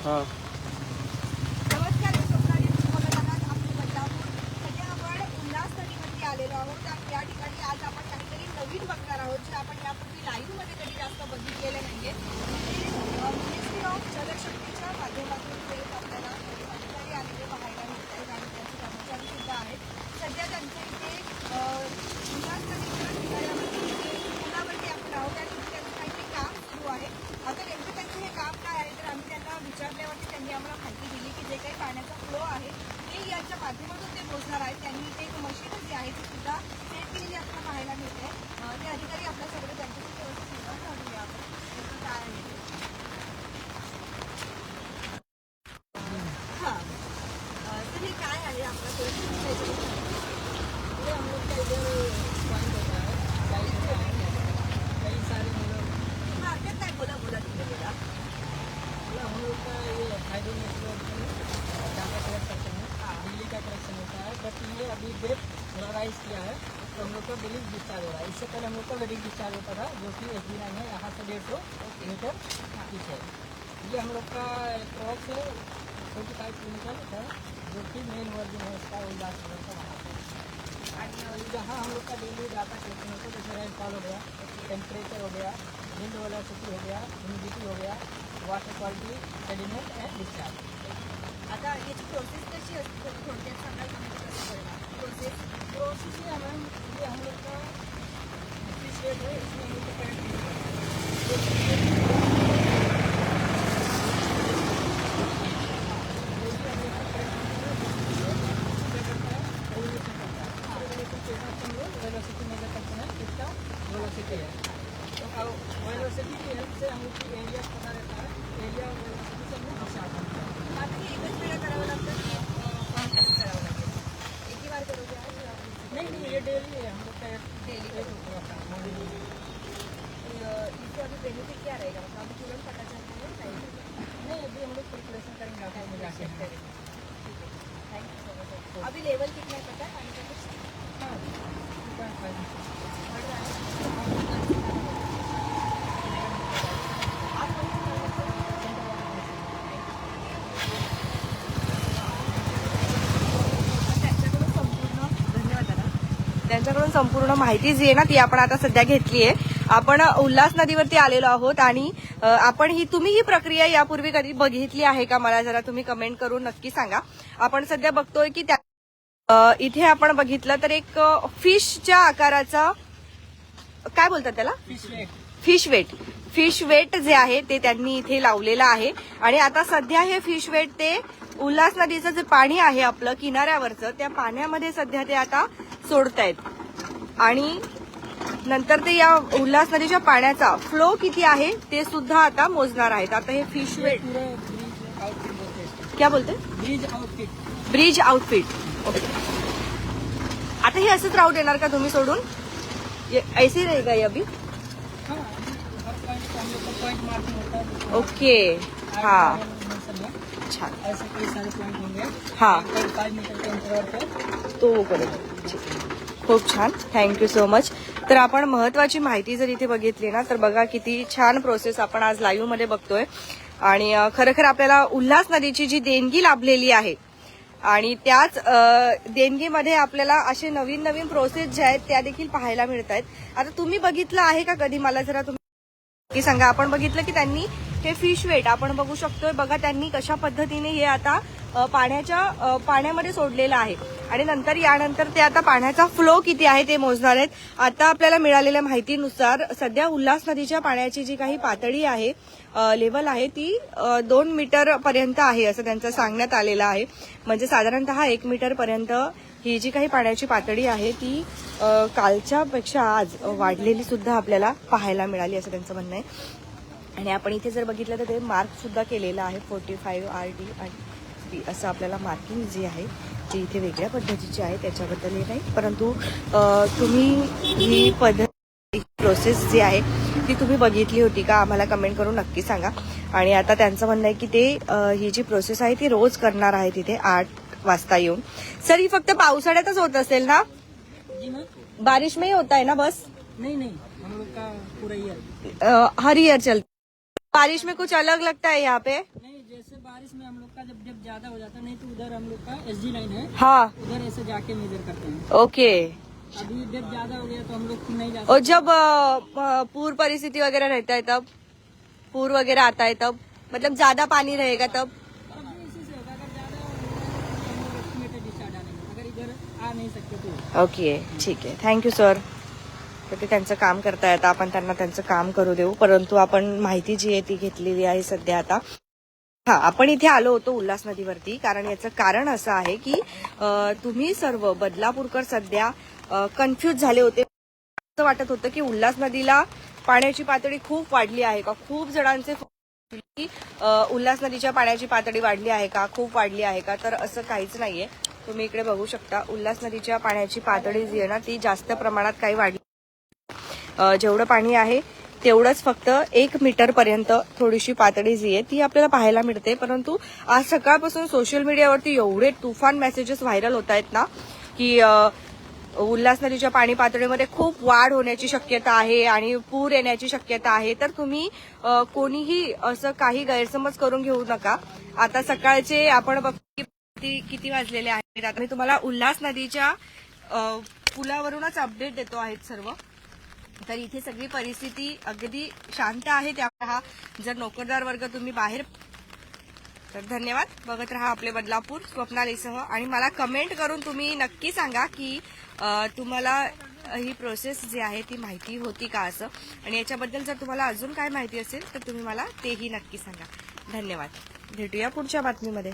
हां नमस्कार, मी स्वप्नाली बोलत आहात आपली बदलापूर. सध्या आपण उल्हास नदीवरती आलेलो आहोत आणि या ठिकाणी आज आपण काहीतरी नवीन बघणार आहोत जे आपण यापूर्वी लाईव्ह मध्ये कधी जास्त बघितलेले नाहीये. मिनिस्ट्री ऑफ जलशक्तीच्या माध्यमातून ते आपल्याला अधिकारी आलेले पाहायला मिळत आहेत आणि त्यांचे कर्मचारी सुद्धा आहेत. सध्या त्यांच्या इथे उल्हास नदीच्या किनाऱ्यावरती पुलावरती आपण आहोत आणि त्यांचं काहीतरी काम सुरू आहे. आता नेमकं त्यांचं हे काम काय आहे तर आम्ही त्यांना विचारल्यावरती त्यांनी आम्हाला माहिती दिली की जे काही पाण्याचा फ्लो आहे ते याच्या माध्यमातून ते मोजणार आहेत. त्यांनी इथे एक मशीन जी आहे ती सुद्धा सेट केलेली आपल्याला पाहायला मिळते. ते अधिकारी आपल्यासोबत त्यांच्याशी थोडंसं सुरुवात करूया आपण नेमकं काय आहे ते. हां तर हे काय आहे आपला ये हम लोग का इधर पॉइंट होता है, लाइट होता है, कई सारे मतलब हां ते काय बोला बोला तिथे बोला. हम लोग का ये हाइड्रो नेटवर्क डाटा कलेक्ट करते हैं, बिजली का कनेक्शन होता है. बट ये अभी डेट थोड़ा राइज किया है तो हम लोग का बिलिंग डिस्चार्ज हो रहा है. इससे पहले हम लोग का वेडिंग डिस्चार्ज होता था जो कि SB9 है, यहाँ से 150 मीटर पीछे. ये हम लोग का अप्रॉक्स 25 किलोमीटर है जो कि मेन वर्जिन है इसका उल्लासनगर का वहाँ पर. और जहाँ हम लोग का डेली डाटा कलेक्शन होता है जैसे रेनफॉल हो गया, टेम्परेचर हो गया, विंड वेलोसिटी हो गया, ह्यूमिडिटी हो गया, water quality, sediment and discharge. आता याची प्रोसेस कशी असते थोडक्यात सांगाल तुम्ही कसं करणार प्रोसेस ये हम लोग का फिश वेट है, इसमें हम लोग का वेलोसिटी मेजर करते हैं, कितना वेलोसिटी है. तो वेलोसिटी की हेल्प से हम लोग की एरिया पता रहता है, एरिया और वेलोसिटी से हम लोग दिशा करते हैं. आता हे एकच वेळा करावं लागतं की करावं लागेल एक ही बार करोगे आज या नहीं ये डेली है हम लोग का डेली डेली. इससे अभी बेनिफिट क्या रहेगा मतलब अभी तुरंत पता चलता है नहीं नहीं अभी हम लोग कैलकुलेशन करेंगे आपको में जाके. Thank you so much. अभी लेवल कितना है पता है पानी का कुछ हाँ 2.5. बढ़ रहा है. त्यांच्याकडून संपूर्ण माहिती जी आहे ना ती आपण आता सध्या घेतली आहे. आपण उल्हास नदीवरती आलेलो आहोत आणि आपण तुम्ही ही प्रक्रिया यापूर्वी कधी बघितली आहे का मला जरा तुम्ही कमेंट करून नक्की सांगा. आपण सध्या बघतोय की त्या इथे आपण बघितलं तर एक फिशच्या आकाराचा काय बोलतात त्याला फिश वेट जे आहे ते त्यांनी इथे लावलेलं आहे आणि आता सध्या हे फिश वेट ते उल्हास नदीचं जे पाणी आहे आपलं किनाऱ्यावरचं त्या पाण्यामध्ये सध्या ते आता सोडतायत आणि नंतर ते या उल्हास नदीच्या पाण्याचा फ्लो किती आहे ते सुद्धा आता मोजणार आहेत. आता हे फिश वेट क्या बोलते ब्रिज आउटफिट. ओके आता हे असंच राहू देणार का तुम्ही सोडून ऐसे रहेगा ये अभी. ओके हाँ छान ऐसे कई सारे पॉइंट होंगे. हाँ 5 मीटर के अंतराल पे तो करेल. खूप छान थँक्यू सो मच. तर आपण महत्वाची माहिती जर इथे बघितली ना तर बघा किती छान प्रोसेस आपण आज लाईव्ह मध्ये बघतोय आणि खरोखर आपल्याला उल्हास नदीची जी देणगी लाभलेली आहे आणि त्याच देणगीमध्ये आपल्याला असे नवीन नवीन प्रोसेस ज्या आहेत त्या देखील पाहायला मिळत आहेत. आता तुम्ही बघितलं आहे का कधी मला जरा तुम्ही सांगा. आपण बघितलं की त्यांनी हे फिश वेट आपण बघू शकतोय बघा त्यांनी कशा पद्धतीने हे आता पाण्यामध्ये सोडलेलं आहे आणि नंतर यानंतर ते आता पाण्याचा फ्लो किती आहे ते मोजणार आहेत. आता आपल्याला मिळालेल्या माहितीनुसार सध्या उल्हास नदीच्या पाण्याची जी काही पातळी आहे लेवल आहे ती 2 मीटर पर्यंत आहे असं त्यांचं सांगण्यात आलेलं आहे. म्हणजे साधारणतः 1 मीटर पर्यंत ही जी काही पाण्याची पातळी आहे ती कालच्या पेक्षा आज वाढलेली सुद्धा आपल्याला पाहायला मिळाली असं त्यांचं म्हणणं आहे. आणि आपण इथे जर बघितलं तर ते मार्क सुद्धा केलेलं आहे 45 RD आणि B असं आपल्याला मार्किंग जी आहे ती इथे वेगळ्या पद्धतीची आहे त्याच्याबद्दल हे नाही. परंतु तुम्ही ही पद्धत प्रोसेस जी आहे ती तुम्ही बघितली होती का आम्हाला कमेंट करून नक्की सांगा. आणि आता त्यांचं म्हणणं आहे की ते ही जी प्रोसेस आहे ती रोज करणार आहे तिथे 8 वाजता येऊन. सर ही फक्त पावसाळ्यातच होत असेल ना बारिश में ही होता है ना बस. नहीं हम लोग का पूरा ईयर हर ईयर चलता. बारिश में कुछ अलग लगता है यहाँ पे. नहीं जैसे बारिश ज्यादा हो जाता है, नहीं तो उधर हम लोग का SG लाइन है, हाँ उधर ऐसे जाके मेजर करते हैं। ओके। अभी डेप्थ ज्यादा हो गया तो हम लोग नहीं जा और सकते। जब पूर परिस्थिति वगैरह रहता है तब, पूर वगैरह आता है तब, मतलब ज्यादा पानी रहेगा तब? अभी इसी से होगा, अगर ज्यादा होगा तो हम लोग एस्टिमेटेड डिस्चार्ज डालेंगे, अगर इधर आ नहीं सकते तो। ओके ठीक आहे, थँक्यू सर. तर ते त्यांचं काम करता येतं, आपण त्यांना त्यांचं काम करू देऊ, परंतु आपण माहिती जी आहे ती घेतलेली आहे सध्या आता. हा, आपण इथे आलो होतो उल्हास नदीवरती, कारण याचं कारण असं आहे की तुम्ही सर्व बदलापूरकर सध्या कन्फ्यूज झाले होते. असं वाटत होतं की उल्हास नदीला पाण्याची पातळी खूप वाढली आहे का, खूप जणांचे की उल्हास नदीच्या पाण्याची पातळी वाढली आहे का, खूप वाढली आहे का, तर असं काहीच नाहीये. तुम्ही इकडे बघू शकता, उल्हास नदीच्या पाण्याची पातळी जी आहे ना ती जास्त प्रमाणात काही वाढली. जेवढं पाणी आहे तेवढंच, फक्त 1 मीटर पर्यंत थोडीशी पातळी जी आहे ती आपल्याला पाहायला मिळते. परंतु आज सकाळपासून सोशल मीडियावरती एवढे तुफान मेसेजेस व्हायरल होत आहेत ना की उल्हास नदीच्या पाणी पातळीमध्ये खूप वाढ होण्याची शक्यता आहे आणि पूर येण्याची शक्यता आहे. तर तुम्ही कोणीही असं काही गैरसमज करून घेऊ नका. आता सकाळचे आपण बघतो किती वाजलेले आहेत. आता मी तुम्हाला उल्हास नदीच्या पुलावरूनच अपडेट देतो आहेत सर्व. तर इथे सगळी परिस्थिती अगदी शांत आहे. त्यामुळे हा जर नोकरदार वर्ग तुम्ही बाहेर, तर धन्यवाद. बघत रहा आपले बदलापूर स्वप्नालीसह, आणि मला कमेंट करून तुम्ही नक्की सांगा की तुम्हाला ही प्रोसेस जी आहे ती माहिती होती का असं, आणि याच्याबद्दल जर तुम्हाला अजून काय माहिती असेल तर तुम्ही मला तेही नक्की सांगा. धन्यवाद. भेटूया पुढच्या बातमीमध्ये.